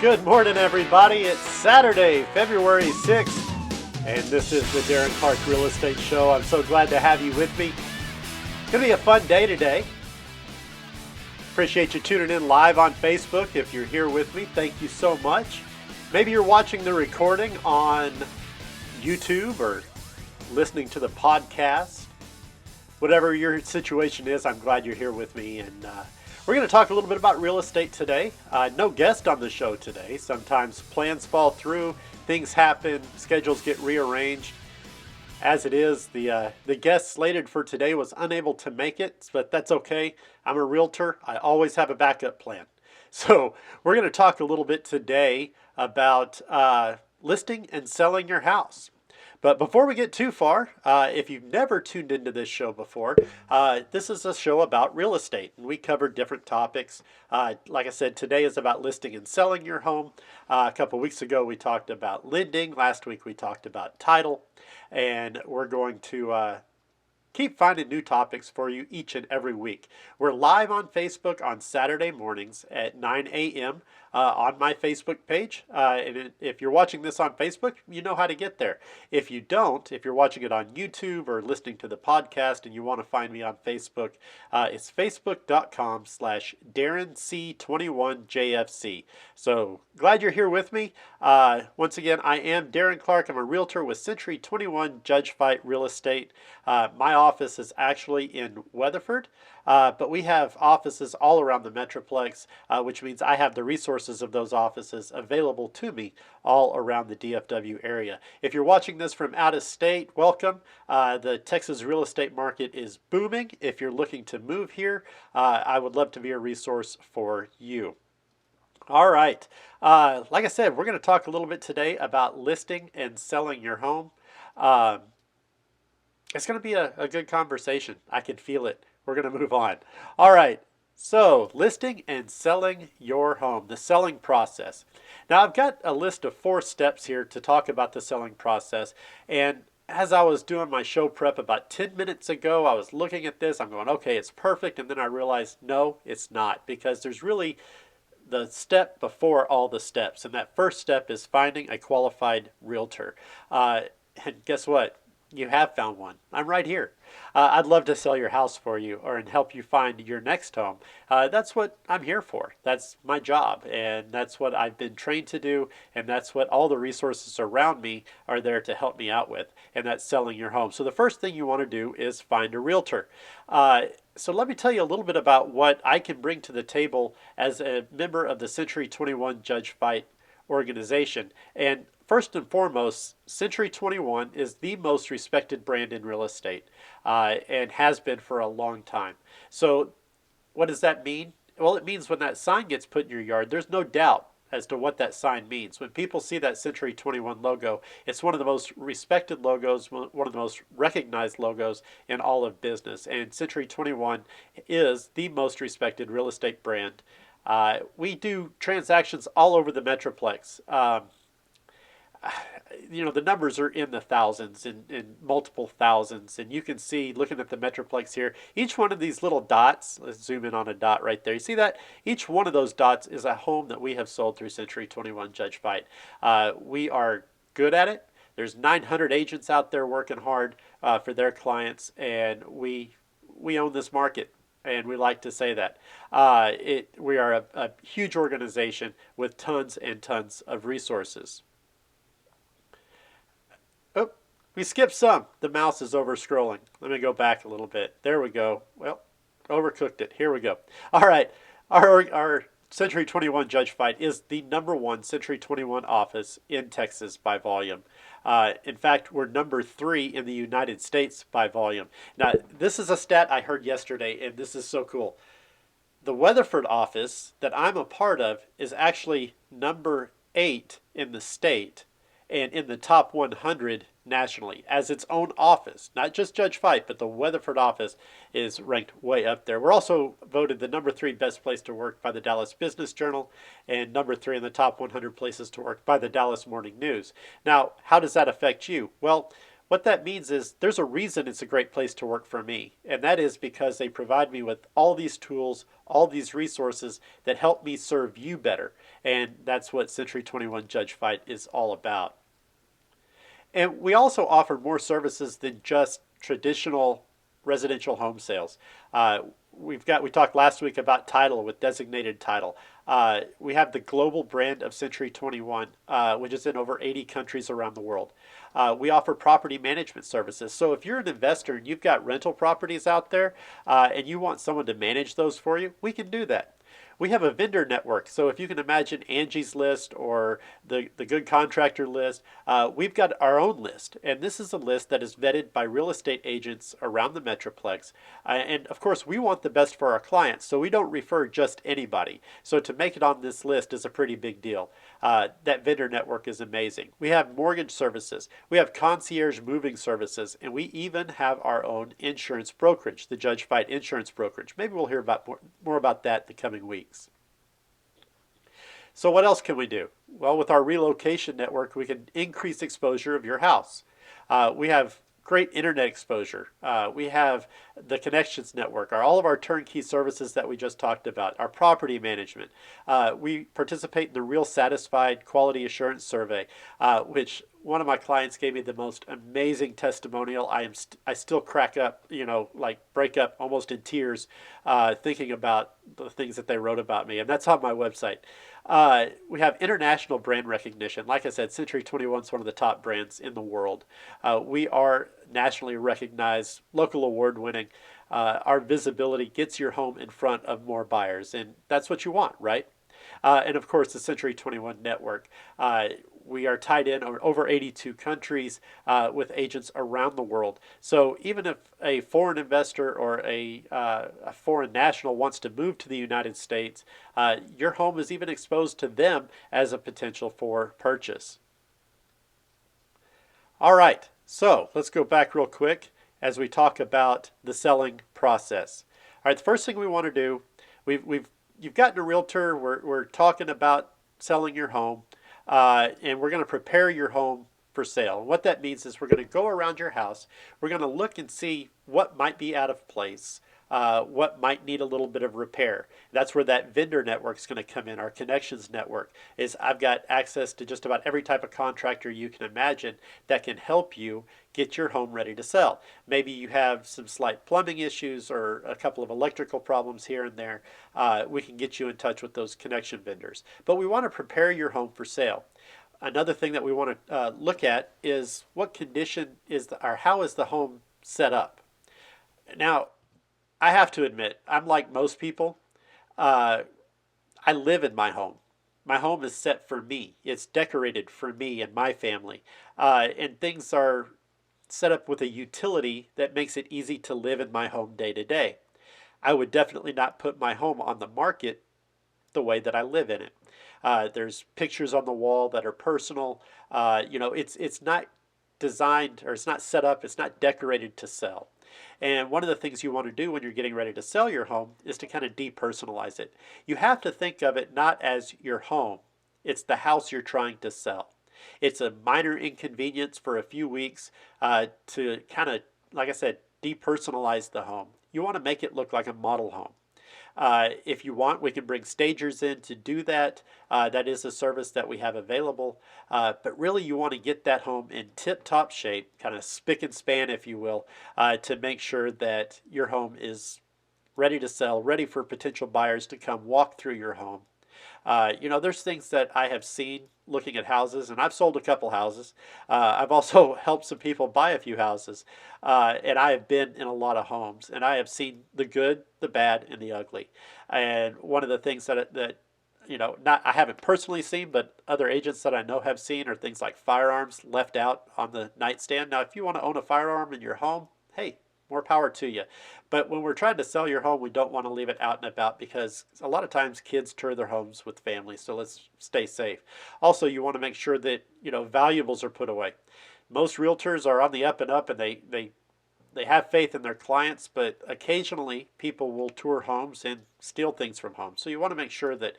Good morning, everybody. It's Saturday, February 6th, and this is the Darren Clark Real Estate Show. I'm so glad to have you with me. It's going to be a fun day today. Appreciate you tuning in live on Facebook. If you're here with me, thank you so much. Maybe you're watching the recording on YouTube or listening to the podcast. Whatever your situation is, I'm glad you're here with me, and we're going to talk a little bit about real estate today. No guest on the show today. Sometimes plans fall through, things happen, schedules get rearranged. As it is, the guest slated for today was unable to make it, but that's okay. I'm a realtor. I always have a backup plan. So we're going to talk a little bit today about listing and selling your house. But before we get too far, if you've never tuned into this show before, this is a show about real estate, and we cover different topics. Like I said, today is about listing and selling your home. A couple weeks ago, we talked about lending. Last week, we talked about title, and we're going to keep finding new topics for you each and every week. We're live on Facebook on Saturday mornings at 9 a.m. On my Facebook page. And if you're watching this on Facebook, you know how to get there. If you don't, if you're watching it on YouTube or listening to the podcast and you want to find me on Facebook, it's facebook.com/DarrenC21JFC. So glad you're here with me. Once again, I am Darren Clark. I'm a realtor with Century 21 Judge Fight Real Estate. My office is actually in Weatherford, but we have offices all around the Metroplex, which means I have the resources of those offices available to me all around the DFW area. If you're watching this from out of state, welcome. The Texas real estate market is booming. If you're looking to move here, I would love to be a resource for you. All right. Like I said, we're going to talk a little bit today about listing and selling your home. It's going to be a good conversation. I can feel it. We're going to move on. All right. So, listing and selling your home, the selling process. Now, I've got a list of 4 steps here to talk about the selling process. And as I was doing my show prep about 10 minutes ago, I was looking at this. I'm going, okay, it's perfect. And then I realized, no, it's not. Because there's really the step before all the steps. And that first step is finding a qualified realtor. And guess what? You have found one. I'm right here. I'd love to sell your house for you and help you find your next home. That's what I'm here for. That's my job, and that's what I've been trained to do, and that's what all the resources around me are there to help me out with, and that's selling your home. So the first thing you want to do is find a realtor. So let me tell you a little bit about what I can bring to the table as a member of the Century 21 Judge Fight organization. And first and foremost, Century 21 is the most respected brand in real estate and has been for a long time. So what does that mean? Well, it means when that sign gets put in your yard, there's no doubt as to what that sign means. When people see that Century 21 logo, it's one of the most respected logos, one of the most recognized logos in all of business. And Century 21 is the most respected real estate brand. We do transactions all over the Metroplex. The numbers are in the thousands and multiple thousands. And you can see, looking at the Metroplex here, each one of these little dots, let's zoom in on a dot right there. You see that? Each one of those dots is a home that we have sold through Century 21 Judge Fight. We are good at it. There's 900 agents out there working hard for their clients, and we own this market. And we like to say that. We are a huge organization with tons and tons of resources. Oh, we skipped some. The mouse is over scrolling. Let me go back a little bit. There we go. Well, overcooked it. Here we go. All right. Our Century 21 Judge Fight is the #1 Century 21 office in Texas by volume. In fact, we're #3 in the United States by volume. Now, this is a stat I heard yesterday, and this is so cool. The Weatherford office that I'm a part of is actually #8 in the state and in the top 100 nationally as its own office. Not just Judge Fight, but the Weatherford office is ranked way up there. We're also voted the #3 best place to work by the Dallas Business Journal and #3 in the top 100 places to work by the Dallas Morning News. Now, how does that affect you? Well, What that means is there's a reason it's a great place to work for me, and that is because they provide me with all these tools, all these resources that help me serve you better. And that's what Century 21 Judge Fight is all about. And we also offer more services than just traditional residential home sales. We talked last week about title with designated title. We have the global brand of Century 21, which is in over 80 countries around the world. We offer property management services. So if you're an investor and you've got rental properties out there and you want someone to manage those for you, we can do that. We have a vendor network. So if you can imagine Angie's List or the Good Contractor list, we've got our own list. And this is a list that is vetted by real estate agents around the Metroplex. And of course, we want the best for our clients, so we don't refer just anybody. So to make it on this list is a pretty big deal. That vendor network is amazing. We have mortgage services. We have concierge moving services. And we even have our own insurance brokerage, the Judge Fight Insurance Brokerage. Maybe we'll hear about more about that the coming weeks. So what else can we do? Well, with our relocation network, we can increase exposure of your house. We have great internet exposure. We have the connections network, all of our turnkey services that we just talked about, our property management. We participate in the Real Satisfied Quality Assurance Survey, which one of my clients gave me the most amazing testimonial. I still crack up, like break up almost in tears, thinking about the things that they wrote about me, and that's on my website. We have international brand recognition. Like I said, Century 21 is one of the top brands in the world. We are nationally recognized, local award winning. Our visibility gets your home in front of more buyers, and that's what you want, right? And of course, the Century 21 network. We are tied in over 82 countries with agents around the world. So even if a foreign investor or a foreign national wants to move to the United States, your home is even exposed to them as a potential for purchase. All right, so let's go back real quick as we talk about the selling process. All right, the first thing we want to do, you've gotten a realtor. We're talking about selling your home. And we're going to prepare your home for sale. And what that means is we're going to go around your house. We're going to look and see what might be out of place, what might need a little bit of repair. That's where that vendor network is going to come in. Our connections network is I've got access to just about every type of contractor you can imagine that can help you get your home ready to sell. Maybe you have some slight plumbing issues or a couple of electrical problems here and there. We can get you in touch with those connection vendors. But we want to prepare your home for sale. Another thing that we want to look at is what condition or how is the home set up. Now, I have to admit, I'm like most people. I live in my home. My home is set for me. It's decorated for me and my family. And things are set up with a utility that makes it easy to live in my home day to day. I would definitely not put my home on the market the way that I live in it. There's pictures on the wall that are personal. It's not designed, or it's not set up, it's not decorated to sell. And one of the things you want to do when you're getting ready to sell your home is to kind of depersonalize it. You have to think of it not as your home, it's the house you're trying to sell. It's a minor inconvenience for a few weeks to kind of, like I said, depersonalize the home. You want to make it look like a model home. If you want, we can bring stagers in to do that. That is a service that we have available. But really, you want to get that home in tip-top shape, kind of spick and span, if you will, to make sure that your home is ready to sell, ready for potential buyers to come walk through your home. There's things that I have seen looking at houses, and I've sold a couple houses. I've also helped some people buy a few houses, and I have been in a lot of homes, and I have seen the good, the bad, and the ugly. And one of the things that not I haven't personally seen, but other agents that I know have seen are things like firearms left out on the nightstand. Now, if you want to own a firearm in your home, hey, more power to you. But when we're trying to sell your home, we don't want to leave it out and about because a lot of times kids tour their homes with families, so let's stay safe. Also, you want to make sure that valuables are put away. Most realtors are on the up and up, and they they have faith in their clients, but occasionally people will tour homes and steal things from homes. So you want to make sure that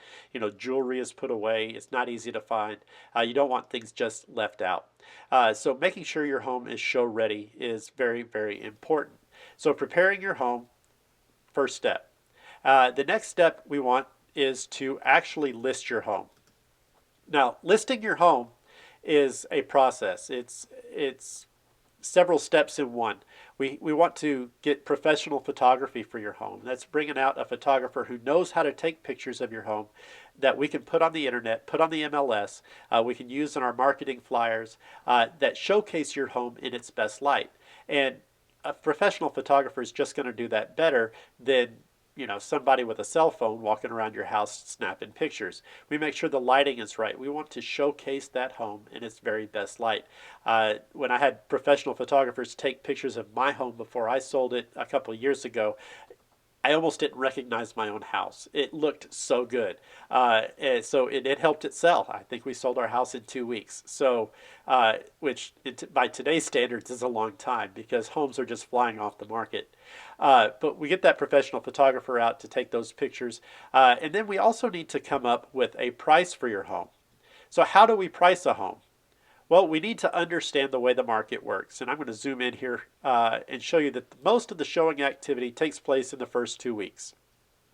jewelry is put away. It's not easy to find. You don't want things just left out. So making sure your home is show ready is very, very important. So preparing your home, first step. The next step we want is to actually list your home. Now, listing your home is a process. It's several steps in one. We want to get professional photography for your home. That's bringing out a photographer who knows how to take pictures of your home that we can put on the internet, put on the MLS, we can use in our marketing flyers that showcase your home in its best light. And a professional photographer is just going to do that better than somebody with a cell phone walking around your house snapping pictures. We make sure the lighting is right. We want to showcase that home in its very best light. When I had professional photographers take pictures of my home before I sold it a couple of years ago, I almost didn't recognize my own house. It looked so good. And so it helped it sell. I think we sold our house in 2 weeks. So, which by today's standards is a long time because homes are just flying off the market. But we get that professional photographer out to take those pictures. And then we also need to come up with a price for your home. So how do we price a home? Well, we need to understand the way the market works. And I'm going to zoom in here and show you that most of the showing activity takes place in the first 2 weeks.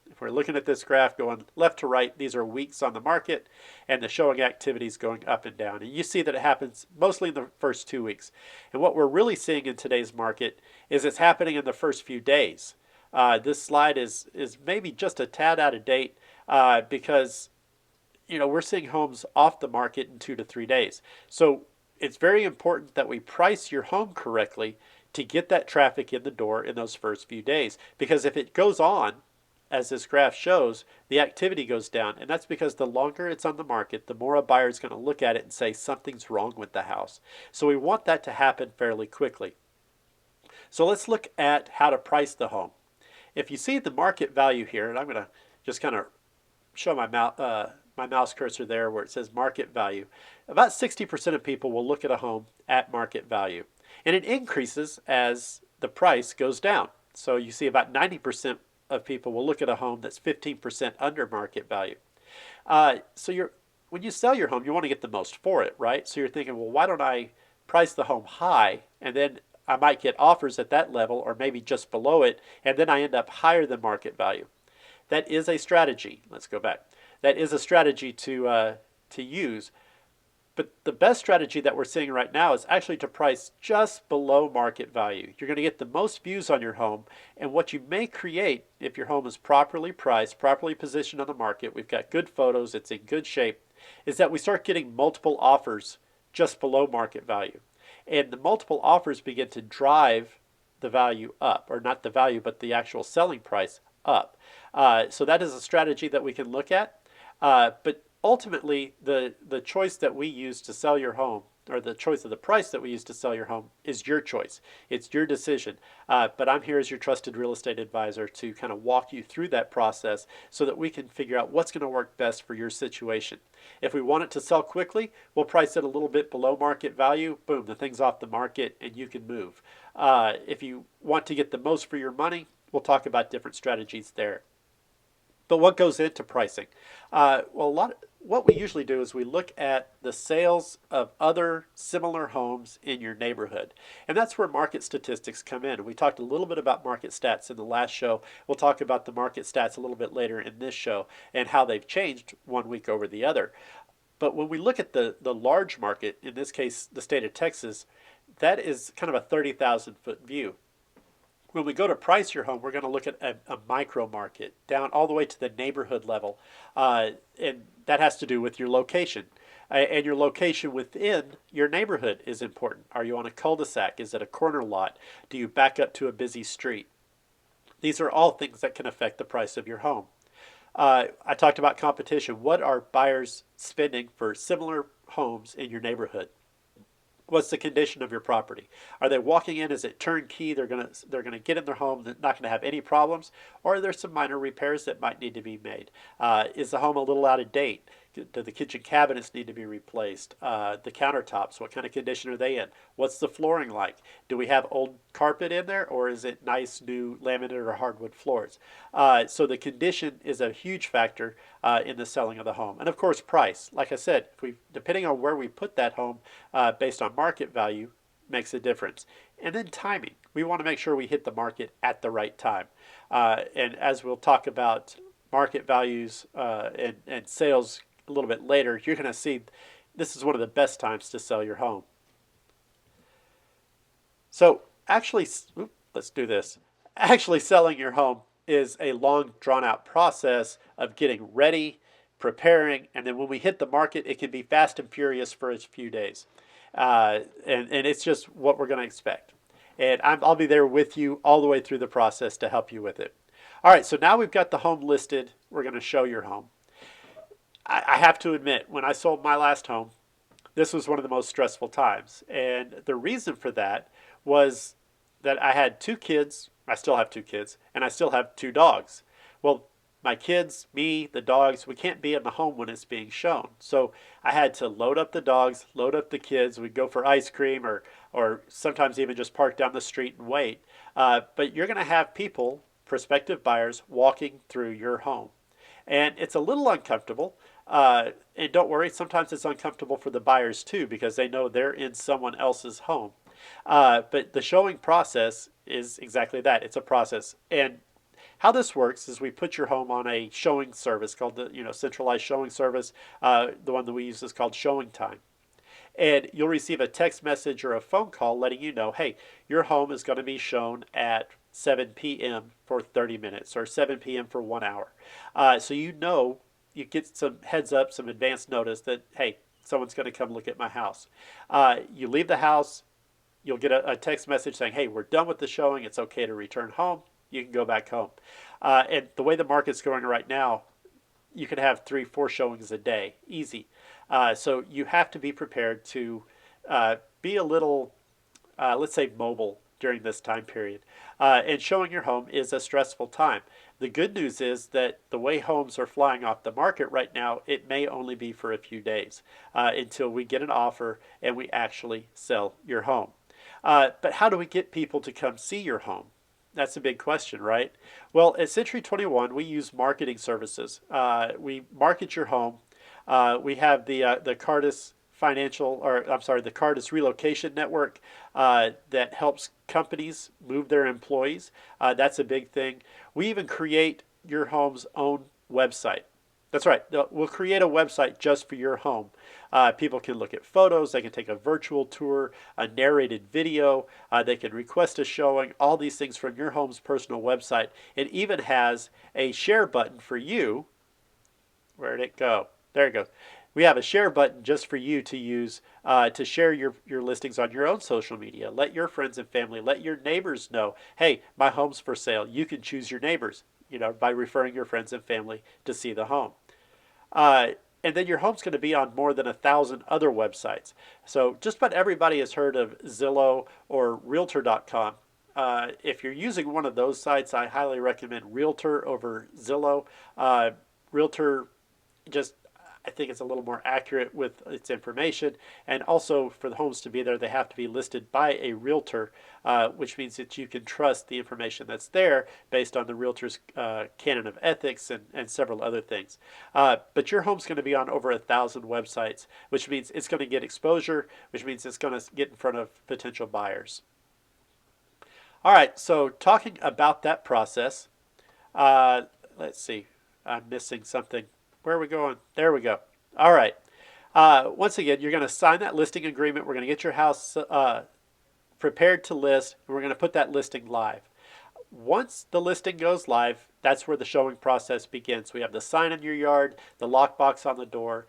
If we're looking at this graph going left to right, these are weeks on the market, and the showing activity is going up and down. And you see that it happens mostly in the first 2 weeks. And what we're really seeing in today's market is it's happening in the first few days. This slide is maybe just a tad out of date because we're seeing homes off the market in 2 to 3 days. So it's very important that we price your home correctly to get that traffic in the door in those first few days. Because if it goes on, as this graph shows, the activity goes down. And that's because the longer it's on the market, the more a buyer is going to look at it and say something's wrong with the house. So we want that to happen fairly quickly. So let's look at how to price the home. If you see the market value here, and I'm going to just kind of show my mouse cursor there where it says market value. About 60% of people will look at a home at market value. And it increases as the price goes down. So you see about 90% of people will look at a home that's 15% under market value. When you sell your home, you want to get the most for it, right? So you're thinking, well, why don't I price the home high and then I might get offers at that level or maybe just below it, and then I end up higher than market value. That is a strategy. Let's go back. That is a strategy to use. But the best strategy that we're seeing right now is actually to price just below market value. You're going to get the most views on your home, and what you may create if your home is properly priced, properly positioned on the market, we've got good photos, it's in good shape, is that we start getting multiple offers just below market value. And the multiple offers begin to drive the value up, or not the value, but the actual selling price up. So that is a strategy that we can look at. But ultimately, the choice that we use to sell your home, or the choice of the price that we use to sell your home, is your choice. It's your decision. But I'm here as your trusted real estate advisor to kind of walk you through that process so that we can figure out what's going to work best for your situation. If we want it to sell quickly, we'll price it a little bit below market value. Boom, the thing's off the market and you can move. If you want to get the most for your money, we'll talk about different strategies there. But what goes into pricing? What we usually do is we look at the sales of other similar homes in your neighborhood. And that's where market statistics come in. We talked a little bit about market stats in the last show. We'll talk about the market stats a little bit later in this show and how they've changed one week over the other. But when we look at the large market, in this case, the state of Texas, that is kind of a 30,000 foot view. When we go to price your home, we're going to look at a micro market down all the way to the neighborhood level. And that has to do with your location. And your location within your neighborhood is important. Are you on a cul-de-sac? Is it a corner lot? Do you back up to a busy street? These are all things that can affect the price of your home. I talked about competition. What are buyers spending for similar homes in your neighborhood? What's the condition of your property? Are they walking in? Is it turnkey? They're gonna get in their home. They're not gonna have any problems, or are there some minor repairs that might need to be made? Is the home a little out of date? Do the kitchen cabinets need to be replaced? The countertops, what kind of condition are they in? What's the flooring like? Do we have old carpet in there, or is it nice new laminate or hardwood floors? So the condition is a huge factor in the selling of the home. And of course, price. Like I said, if we, depending on where we put that home based on market value, makes a difference. And then timing. We want to make sure we hit the market at the right time. And as we'll talk about market values and sales a little bit later, you're going to see this is one of the best times to sell your home. So actually, let's do this. Actually selling your home is a long drawn out process of getting ready, preparing, and then when we hit the market, it can be fast and furious for a few days. And it's just what we're going to expect. And I'll be there with you all the way through the process to help you with it. All right, so now we've got the home listed. We're going to show your home. I have to admit, when I sold my last home, this was one of the most stressful times. And the reason for that was that I had two kids. I still have two kids, and I still have two dogs. Well, my kids, me, the dogs, we can't be in the home when it's being shown. So I had to load up the dogs, load up the kids. We'd go for ice cream or sometimes even just park down the street and wait. But you're going to have people, prospective buyers, walking through your home. And it's a little uncomfortable. And don't worry, sometimes it's uncomfortable for the buyers too because they know they're in someone else's home. But the showing process is exactly that. It's a process. And how this works is we put your home on a showing service called the centralized showing service. The one that we use is called Showing Time. And you'll receive a text message or a phone call letting you know, hey, your home is going to be shown at 7 p.m. for 30 minutes or 7 p.m. for 1 hour. So you get some heads up, some advance notice that, hey, someone's going to come look at my house. You leave the house, you'll get a text message saying, hey, we're done with the showing. It's okay to return home. You can go back home. And the way the market's going right now, you can have 3-4 showings a day, easy. So you have to be prepared to be a little, let's say, mobile during this time period. And showing your home is a stressful time. The good news is that the way homes are flying off the market right now, it may only be for a few days until we get an offer and we actually sell your home. But how do we get people to come see your home? That's a big question, right? Well, at Century 21, we use marketing services. We market your home. We have the Cardis the Cardis Relocation Network that helps companies move their employees. That's a big thing. We even create your home's own website. That's right. We'll create a website just for your home. People can look at photos. They can take a virtual tour, a narrated video. They can request a showing, all these things from your home's personal website. It even has a share button for you. Where'd it go? There it goes. We have a share button just for you to use to share your listings on your own social media. Let your friends and family, let your neighbors know, hey, my home's for sale. You can choose your neighbors, by referring your friends and family to see the home. And then your home's going to be on more than 1,000 other websites. So just about everybody has heard of Zillow or Realtor.com. If you're using one of those sites, I highly recommend Realtor over Zillow. Realtor I think it's a little more accurate with its information. And also for the homes to be there, they have to be listed by a realtor, which means that you can trust the information that's there based on the realtor's canon of ethics and several other things. But your home's going to be on over 1,000 websites, which means it's going to get exposure, which means it's going to get in front of potential buyers. All right, so talking about that process, let's see, I'm missing something. Where are we going? There we go. All right. Once again, you're going to sign that listing agreement. We're going to get your house prepared to list, and we're going to put that listing live. Once the listing goes live, that's where the showing process begins. We have the sign in your yard, the lockbox on the door,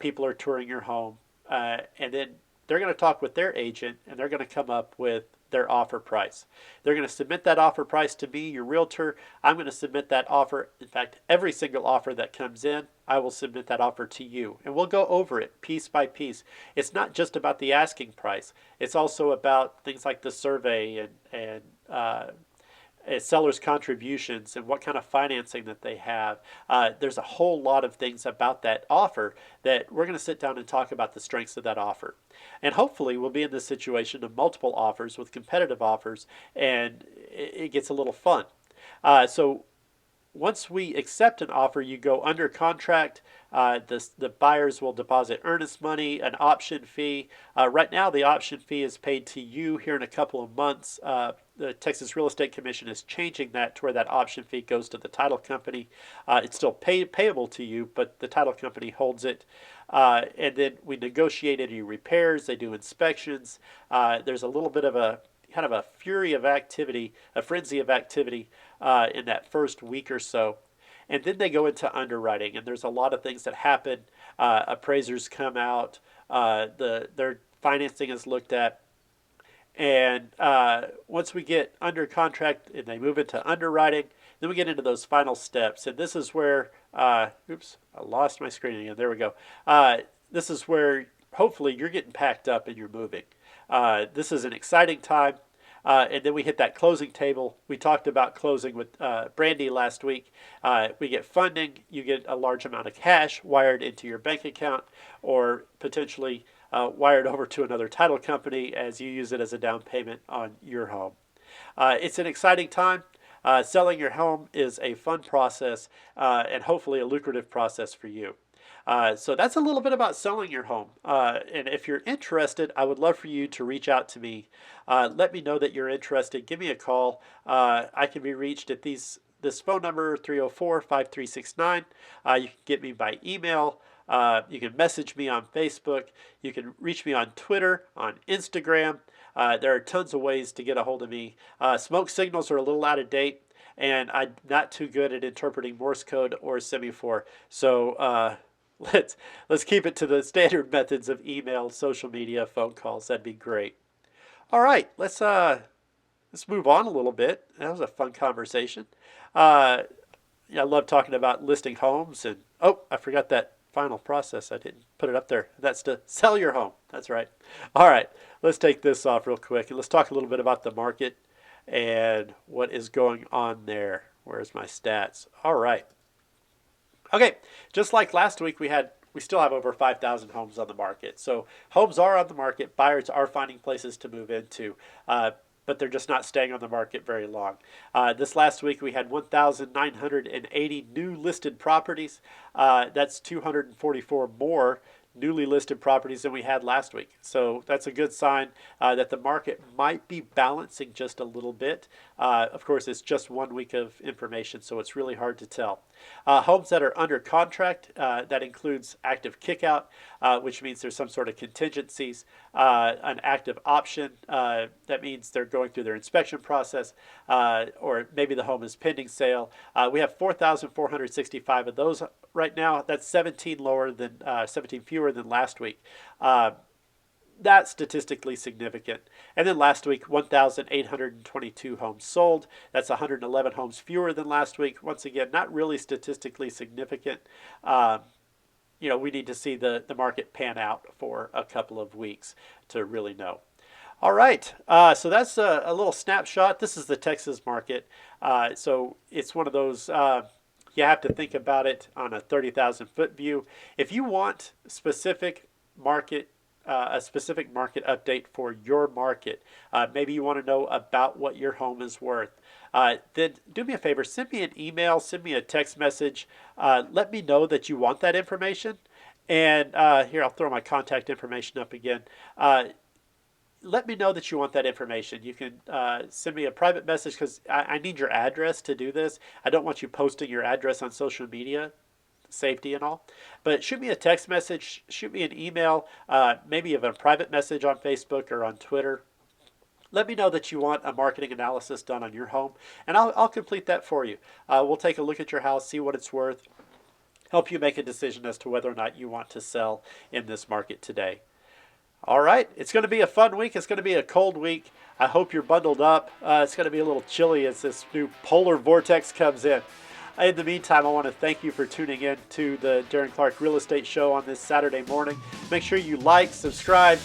people are touring your home, and then they're going to talk with their agent, and they're going to come up with their offer price. They're going to submit that offer price to me, your realtor. I'm going to submit that offer. In fact, every single offer that comes in, I will submit that offer to you. And we'll go over it piece by piece. It's not just about the asking price. It's also about things like the survey and sellers' contributions and what kind of financing that they have. There's a whole lot of things about that offer that we're going to sit down and talk about the strengths of that offer. And hopefully we'll be in this situation of multiple offers with competitive offers, and it gets a little fun. So once we accept an offer, you go under contract. The buyers will deposit earnest money, an option fee. Right now, the option fee is paid to you. Here in a couple of months, the Texas Real Estate Commission is changing that to where that option fee goes to the title company. It's still payable to you, but the title company holds it. And then we negotiate any repairs. They do inspections. There's a little bit of a kind of a fury of activity, a frenzy of activity in that first week or so. And then they go into underwriting, and there's a lot of things that happen. Appraisers come out, their financing is looked at, and once we get under contract and they move into underwriting, then we get into those final steps. And this is where, oops, I lost my screen again. There we go. This is where hopefully you're getting packed up and you're moving. This is an exciting time. And then we hit that closing table. We talked about closing with Brandy last week. We get funding. You get a large amount of cash wired into your bank account, or potentially wired over to another title company as you use it as a down payment on your home. It's an exciting time. Selling your home is a fun process and hopefully a lucrative process for you. So that's a little bit about selling your home. And if you're interested, I would love for you to reach out to me. Let me know that you're interested. Give me a call. I can be reached at this phone number, 304-5369. You can get me by email. You can message me on Facebook. You can reach me on Twitter, on Instagram. There are tons of ways to get a hold of me. Smoke signals are a little out of date, and I'm not too good at interpreting Morse code or semaphore. So let's keep it to the standard methods of email, social media, phone calls. That'd be great. All right, let's move on a little bit. That was a fun conversation. I love talking about listing homes, and I forgot that final process. I didn't put it up there. That's to sell your home. That's right. All right, let's take this off real quick, and let's talk a little bit about the market and what is going on there. Where's my stats? All right. Okay, just like last week, we still have over 5,000 homes on the market. So homes are on the market. Buyers are finding places to move into, but they're just not staying on the market very long. This last week, we had 1,980 new listed properties. That's 244 more newly listed properties than we had last week. So that's a good sign that the market might be balancing just a little bit. Of course, it's just 1 week of information, so it's really hard to tell. Homes that are under contract, that includes active kickout, which means there's some sort of contingencies, an active option, that means they're going through their inspection process, or maybe the home is pending sale. We have 4,465 of those right now. That's 17 fewer than last week. That's statistically significant. And then last week, 1,822 homes sold. That's 111 homes fewer than last week. Once again, not really statistically significant. We need to see the market pan out for a couple of weeks to really know. All right, so that's a little snapshot. This is the Texas market. So it's one of those, you have to think about it on a 30,000 foot view. If you want a specific market update for your market, maybe you want to know about what your home is worth, then do me a favor, send me an email, send me a text message, let me know that you want that information. And here, I'll throw my contact information up again. Let me know that you want that information. You can send me a private message, because I need your address to do this. I don't want you posting your address on social media, safety and all. But shoot me a text message, shoot me an email, maybe even a private message on Facebook or on Twitter. Let me know that you want a marketing analysis done on your home, and I'll complete that for you. We'll take a look at your house, see what it's worth, help you make a decision as to whether or not you want to sell in this market today. All right, it's going to be a fun week. It's going to be a cold week. I hope you're bundled up. It's going to be a little chilly as this new polar vortex comes in. In the meantime, I want to thank you for tuning in to the Darren Clark Real Estate Show on this Saturday morning. Make sure you like, subscribe,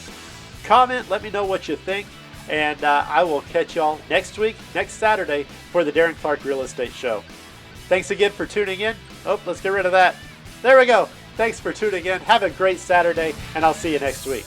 comment, let me know what you think. And I will catch y'all next week, next Saturday, for the Darren Clark Real Estate Show. Thanks again for tuning in. Oh, let's get rid of that. There we go. Thanks for tuning in. Have a great Saturday, and I'll see you next week.